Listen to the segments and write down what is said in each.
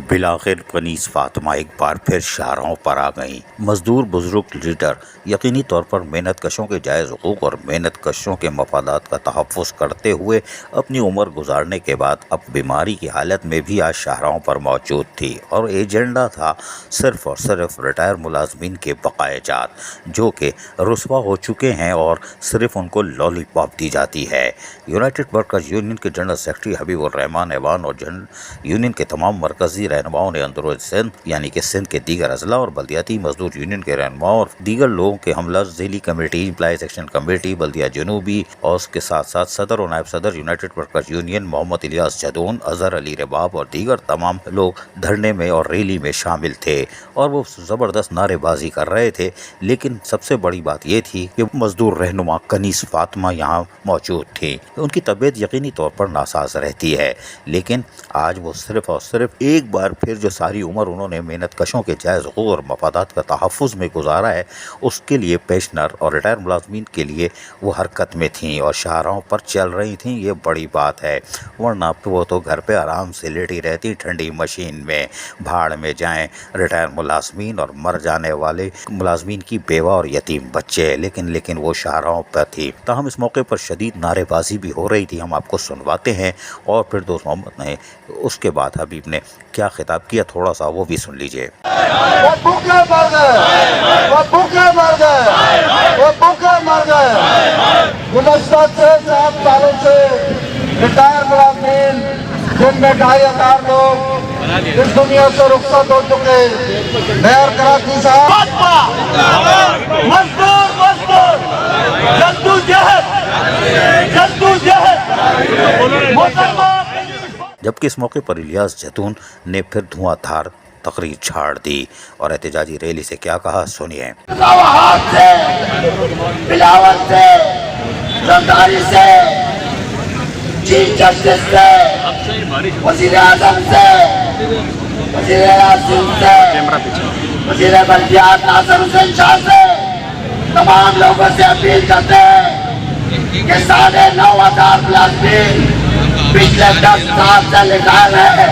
बिलाखिर कनीज़ फातिमा एक बार फिर शाहराहों पर आ गईं। मजदूर बुजुर्ग लीडर यकीनी तौर पर मेहनत कशों के जायज़ हुकूक और मेहनत कशों के मफादात का तहफ़्फ़ुज़ करते हुए अपनी उम्र गुजारने के बाद अब बीमारी की हालत में भी आज शाहराहों पर मौजूद थी और एजेंडा था सिर्फ़ और सिर्फ रिटायर मुलाजमीन के बकायाजात जो कि रुस्वा हो चुके हैं और सिर्फ उनको लॉलीपॉप दी जाती है। यूनाइटेड वर्कर्स यूनियन के जनरल सेक्रेटरी हबीबुर रहमान ऐवान और यूनियन के तमाम मरकजी रहनुमाओं ने अंदरूनी सिंध यानी कि सिंध के दीगर अजला और बल्दियाती मजदूर यूनियन के रहनुमाओं और दीगर लोगों के हमला ज़िली कमेटी, इम्प्लाई सेक्शन कमेटी, बल्दिया जनूबी और उसके साथ साथ सदर और नायब सदर united workers union Mohammad Ilyas Jadoon, Azhar Ali Rabab और दीगर तमाम लोग धरने में और रैली में शामिल थे और वो ज़बरदस्त नारेबाजी कर रहे थे। लेकिन सबसे बड़ी बात ये थी कि मजदूर रहनुमा कनीज़ फातिमा यहाँ मौजूद थी। उनकी तबीयत यकीनी तौर पर नासाज रहती है, लेकिन आज वो सिर्फ और सिर्फ एक बार फिर जो सारी उम्र उन्होंने मेहनत कशों के जायज़ हुकूक और मफादात का तहफ़्फ़ुज़ में गुजारा है, उसके लिए पेंशनर और रिटायर मुलाजमीन के लिए वो हरकत में थीं और शाहराहों पर चल रही थीं। ये बड़ी बात है, वरना वो तो घर पे आराम से लेटी रहती ठंडी मशीन में। भाड़ में जाएं रिटायर मुलाजमीन और मर जाने वाले मुलाजमीन की बेवा और यतीम बच्चे, लेकिन वो शाहराहों पर थी। ताहम इस मौके पर शदीद नारेबाजी भी हो रही थी। हम आपको सुनवाते हैं और फिर दोस्त मोहम्मद ने उसके बाद हबीब ने क्या खिताब किया, थोड़ा सा वो भी सुन लीजिए। वो भूखे मर गए, वो भूखे मर गए, वो भूखे मर गए। गुज़श्ता 6-7 सालों से रिटायर मुलाज़मीन जिनमें 2,500 लोग इस दुनिया से रुखसत हो चुके। मेयर कराची साहब मजदूर जद्दोजहद मुसलमान। जबकि इस मौके पर इलियास जैतून ने फिर धुआंधार तकरीर छाड़ दी और एहतजाजी रैली से क्या कहा, सुनिए। बिलावल से, जरदारी से, चीफ जस्टिस से, वज़ीर आज़म से, वज़ीर आज़म से, वज़ीर बल्दियात नासिर हुसैन शाह से, तमाम लोगों से अपील करते हैं कि 9,500 मुलाज़मीन पिछले 10 साल से रिटायर है,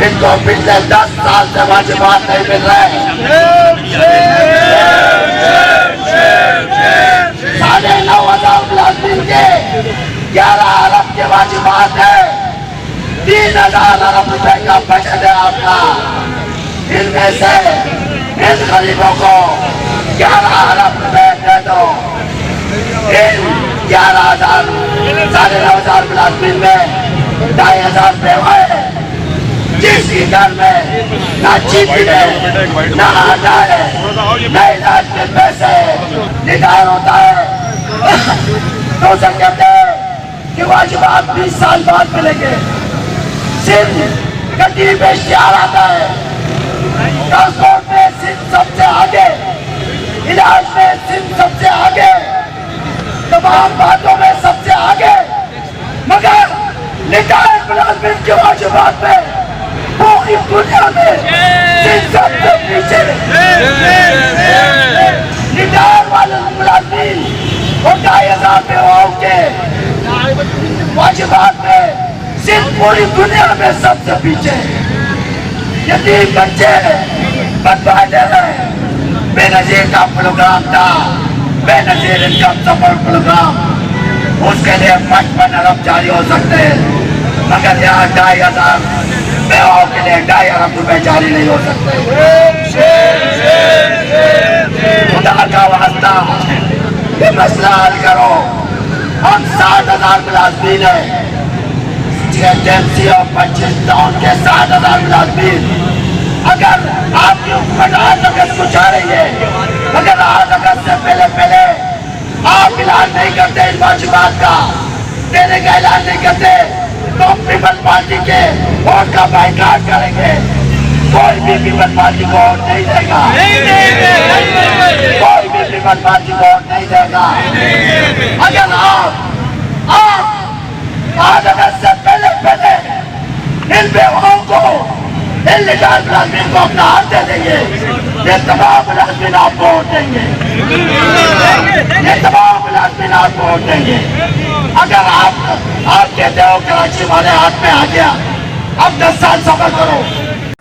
इनको पिछले 10 साल से वाजिबात नहीं मिल रहे। 9,500 मुलाज़मीन के 11 अरब के वाजिबात है। 3,000 अरब रुपए का बजट है आपका। इनमें से इन गरीबों को 11 अरब रुपए दे दो। इन 11,000 9,500 मुलाज़मीन में 2,500 बेवा है, जिसकी घर में ना चीटी है, ना आटा है, ना इलाज के पैसे निकाल होता है। तो सब कहते हैं कि वाजिबात 20 साल बाद मिलेंगे। सिर्फ गड्डी में इश्तिहार आता है, ट्रांसपोर्ट में सिर्फ सबसे आगे, इलाज में सिर्फ सबसे आगे, तमाम बातों में सबसे आगे, मगर रिटायर मुलाज़मीन के वाजिबात में पूरी दुनिया में सिर्फ सबसे पीछे। रिटायर वाले मुलाज़मीन और 2,500 बेवाओं के वाजिबात में सिर्फ पूरी दुनिया में सबसे पीछे। यतीम बच्चे बर्बाद हैं। बेनजीर का प्रोग्राम था, बेनजीर इनकम सपोर्ट प्रोग्राम, उसके लिए 55 अरब जारी हो सकते हैं, मगर यहाँ 2,500 बेवाओं के लिए 2.5 अरब रुपए जारी नहीं हो सकते। खुदा का वास्ता ये मसला हल करो। हम 60,000 मुलाज़मीन हैं, टीएमसी और 25 टाउन के 60,000 मुलाज़मीन। अगर आपकी हुकूमत 8 अगस्त को चाह रही है, अगर 8 अगस्त से पहले आप ऐलान नहीं करते इस वाजिबात का, देने का ऐलान नहीं करते, तो हम पीपल्स पार्टी के वोट का बाइकाट करेंगे। कोई भी पीपल्स पार्टी को वोट नहीं देगा, कोई भी पीपल्स पार्टी को वोट नहीं देगा। अगर आप 8 अगस्त से पहले इन बेवाओं को, इन रिटायर मुलाज़मीन को अपना हाथ दे देंगे, ये तमाम मुलाज़मीन आपको वोट देंगे, ये तमाम मुलाज़मीन आपको वोट देंगे। अगर आप कहते हो कराची वाले हाथ में आ गया, अब 10 साल सफर करो।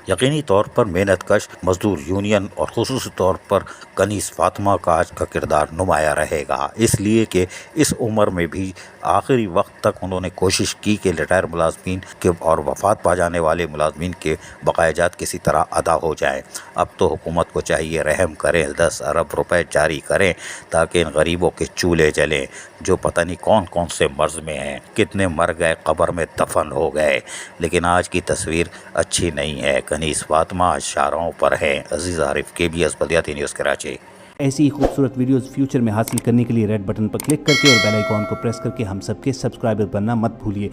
यकीनी तौर पर मेहनत कश मजदूर यूनियन और खुसूसी तौर पर कनीस फातिमा का आज का किरदार नुमाया रहेगा, इसलिए कि इस उम्र में भी आखिरी वक्त तक उन्होंने कोशिश की कि रिटायर मुलाजमीन के और वफात पा जाने वाले मुलाजमीन के बकायाजात किसी तरह अदा हो जाएं। अब तो हुकूमत को चाहिए रहम करें, 10 अरब रुपए जारी करें ताकि इन गरीबों के चूल्हे जलें जो पता नहीं कौन कौन से मर्ज में हैं, कितने मर गए, कब्र में दफन हो गए। लेकिन आज की तस्वीर अच्छी नहीं है। कनीस फातिमा शाहराहों पर है। अजीज़ आरिफ, KBS बल्दियाती न्यूज़ कराची। ऐसी ही खूबसूरत वीडियोस फ्यूचर में हासिल करने के लिए रेड बटन पर क्लिक करके और बेल आइकॉन को प्रेस करके हम सबके सब्सक्राइबर बनना मत भूलिए।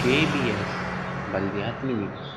KBS बल्दियाती न्यूज़।